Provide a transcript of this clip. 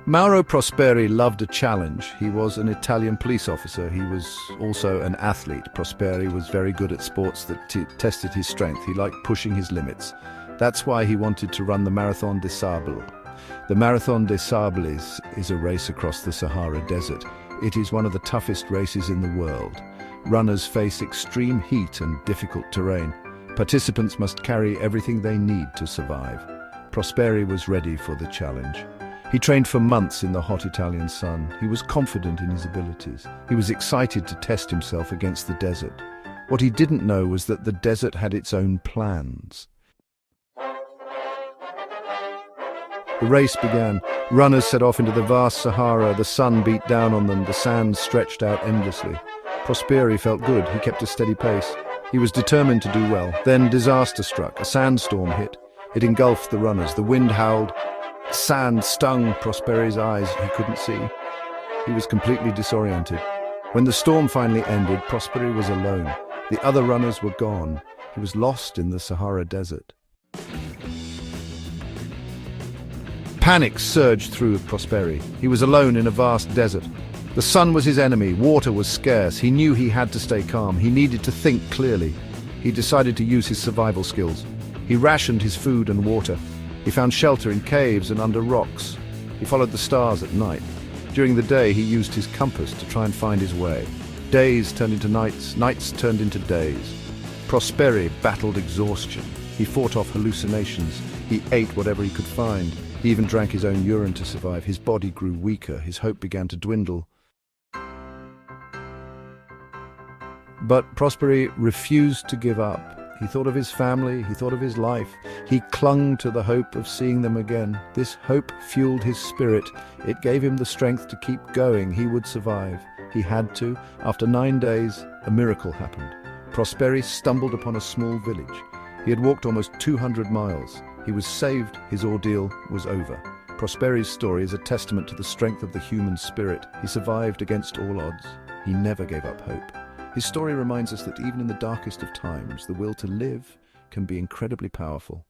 Mauro Prosperi loved a challenge. He was an Italian police officer. He was also an athlete. Prosperi was very good at sports that tested his strength. He liked pushing his limits. That's why he wanted to run the Marathon des Sables. The Marathon des Sables is a race across the Sahara Desert. It is one of the toughest races in the world. Runners face extreme heat and difficult terrain. Participants must carry everything they need to survive. Prosperi was ready for the challenge. He trained for months in the hot Italian sun. He was confident in his abilities. He was excited to test himself against the desert. What he didn't know was that the desert had its own plans. The race began. Runners set off into the vast Sahara. The sun beat down on them. The sand stretched out endlessly. Prosperi felt good. He kept a steady pace. He was determined to do well. Then disaster struck. A sandstorm hit. It engulfed the runners. The wind howled. Sand stung Prosperi's eyes. He couldn't see. He was completely disoriented. When the storm finally ended, Prosperi was alone. The other runners were gone. He was lost in the Sahara Desert. Panic surged through Prosperi. He was alone in a vast desert. The sun was his enemy. Water was scarce. He knew he had to stay calm. He needed to think clearly. He decided to use his survival skills. He rationed his food and water. He found shelter in caves and under rocks. He followed the stars at night. During the day, he used his compass to try and find his way. Days turned into nights, nights turned into days. Prosperi battled exhaustion. He fought off hallucinations. He ate whatever he could find. He even drank his own urine to survive. His body grew weaker. His hope began to dwindle. But Prosperi refused to give up. He thought of his family, he thought of his life. He clung to the hope of seeing them again. This hope fueled his spirit. It gave him the strength to keep going. He would survive. He had to. After 9 days, a miracle happened. Prosperi stumbled upon a small village. He had walked almost 200 miles. He was saved. His ordeal was over. Prosperi's story is a testament to the strength of the human spirit. He survived against all odds. He never gave up hope. His story reminds us that even in the darkest of times, the will to live can be incredibly powerful.